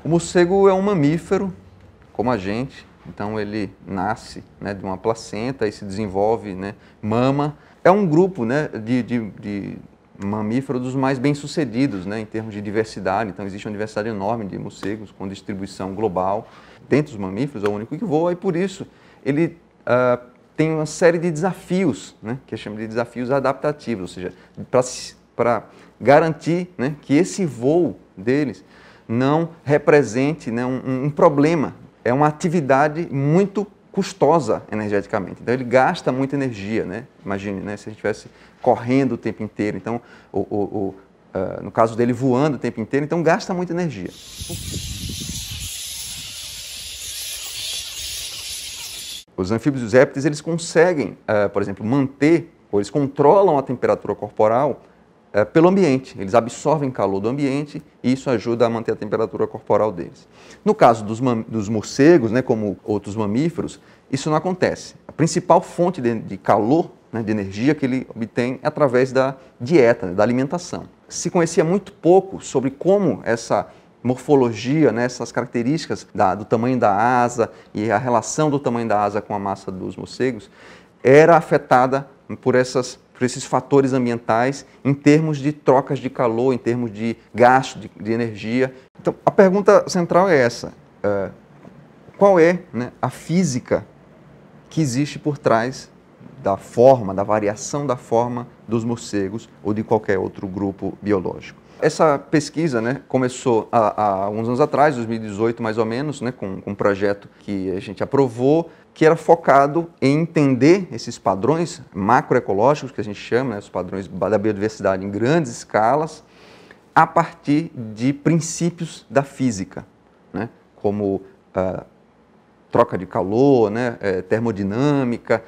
O morcego é um mamífero, como a gente, então ele nasce, né, de uma placenta e se desenvolve, né, mama. É um grupo, né, de mamíferos dos mais bem-sucedidos, né, em termos de diversidade. Então existe uma diversidade enorme de morcegos com distribuição global. Dentre os mamíferos é o único que voa e por isso ele tem uma série de desafios, né, que chama de desafios adaptativos, ou seja, para garantir, né, que esse voo deles não represente, né, um problema. É uma atividade muito custosa energeticamente. Então ele gasta muita energia, né? Imagine, né, se a gente estivesse correndo o tempo inteiro. Então, no caso dele voando o tempo inteiro, então gasta muita energia. Os anfíbios e os répteis, eles conseguem, por exemplo, manter, ou eles controlam a temperatura corporal pelo ambiente. Eles absorvem calor do ambiente e isso ajuda a manter a temperatura corporal deles. No caso dos morcegos, né, como outros mamíferos, isso não acontece. A principal fonte de calor, né, de energia que ele obtém é através da dieta, da alimentação. Se conhecia muito pouco sobre como essa morfologia, né, essas características do tamanho da asa e a relação do tamanho da asa com a massa dos morcegos era afetada por esses fatores ambientais em termos de trocas de calor, em termos de gasto de energia. Então, a pergunta central é essa. Qual é, né, a física que existe por trás da forma, da variação da forma dos morcegos ou de qualquer outro grupo biológico? Essa pesquisa, né, começou há alguns anos atrás, 2018 mais ou menos, né, com um projeto que a gente aprovou, que era focado em entender esses padrões macroecológicos, que a gente chama, né, os padrões da biodiversidade em grandes escalas, a partir de princípios da física, né, como troca de calor, né, termodinâmica.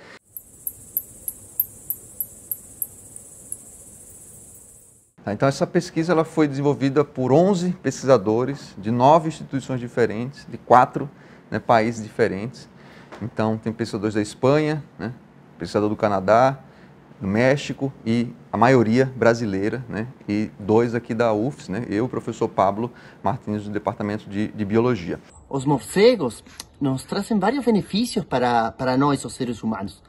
Então essa pesquisa ela foi desenvolvida por 11 pesquisadores de 9 instituições diferentes, de 4, né, países diferentes. Então tem pesquisadores da Espanha, né, pesquisador do Canadá, do México e a maioria brasileira, né, e 2 aqui da UFS, né, eu, o professor Pablo Martins, do Departamento de Biologia. Os morcegos nos trazem vários benefícios para nós, os seres humanos.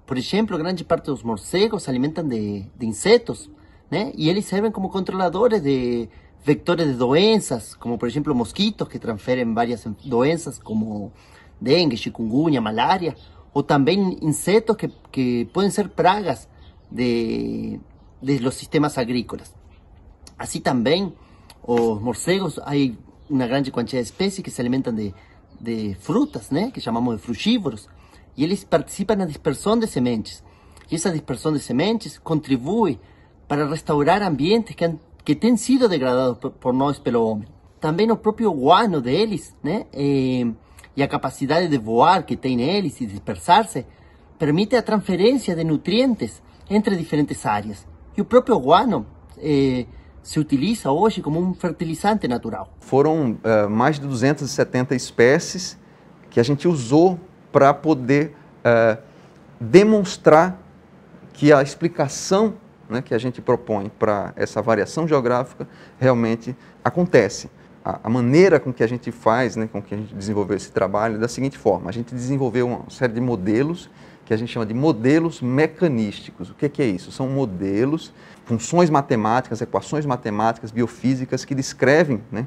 Por exemplo, grande parte dos morcegos se alimentam de insetos, né? E eles servem como controladores de vectores de doenças, como por exemplo mosquitos que transferem várias doenças como dengue, chikungunya, malária, ou também insetos que podem ser pragas de los sistemas agrícolas. Assim também, os morcegos, há uma grande quantidade de espécies que se alimentam de frutas, né? Que chamamos de frugívoros, e eles participam na dispersão de sementes. E essa dispersão de sementes contribui para restaurar ambientes que têm sido degradados por nós, pelo homem. Também o próprio guano deles, né, e a capacidade de voar que tem eles e dispersar-se, permite a transferência de nutrientes entre diferentes áreas. E o próprio guano se utiliza hoje como um fertilizante natural. Foram mais de 270 espécies que a gente usou para poder demonstrar que a explicação, né, que a gente propõe para essa variação geográfica realmente acontece. A maneira com que a gente faz, né, com que a gente desenvolveu esse trabalho é da seguinte forma: a gente desenvolveu uma série de modelos que a gente chama de modelos mecanísticos. O que é isso? São modelos, funções matemáticas, equações matemáticas, biofísicas que descrevem, né,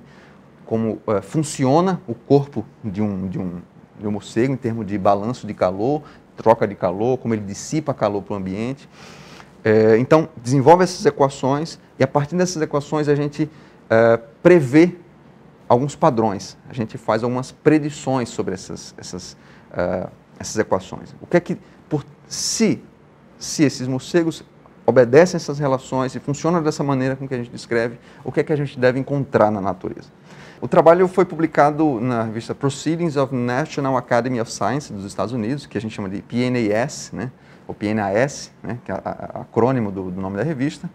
como funciona o corpo de um morcego em termos de balanço de calor, troca de calor, como ele dissipa calor para o ambiente. Então, desenvolve essas equações e a partir dessas equações a gente prevê alguns padrões. A gente faz algumas predições sobre essas equações. O que é que, se esses morcegos obedecem essas relações e funcionam dessa maneira com que a gente descreve, o que é que a gente deve encontrar na natureza? O trabalho foi publicado na revista Proceedings of National Academy of Science dos Estados Unidos, que a gente chama de PNAS, né? Ou PNAS, né, que é o acrônimo do nome da revista.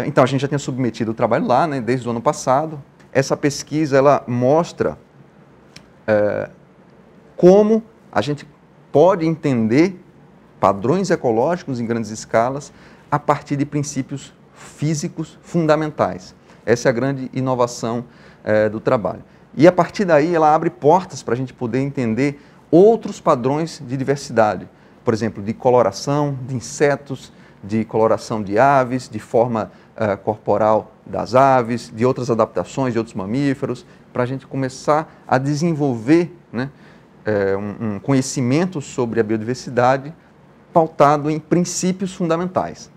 Então, a gente já tinha submetido o trabalho lá, né, desde o ano passado. Essa pesquisa ela mostra como a gente pode entender padrões ecológicos em grandes escalas a partir de princípios físicos fundamentais. Essa é a grande inovação do trabalho. E a partir daí ela abre portas para a gente poder entender outros padrões de diversidade, por exemplo, de coloração de insetos, de coloração de aves, de forma corporal das aves, de outras adaptações de outros mamíferos, para a gente começar a desenvolver, né, um conhecimento sobre a biodiversidade pautado em princípios fundamentais.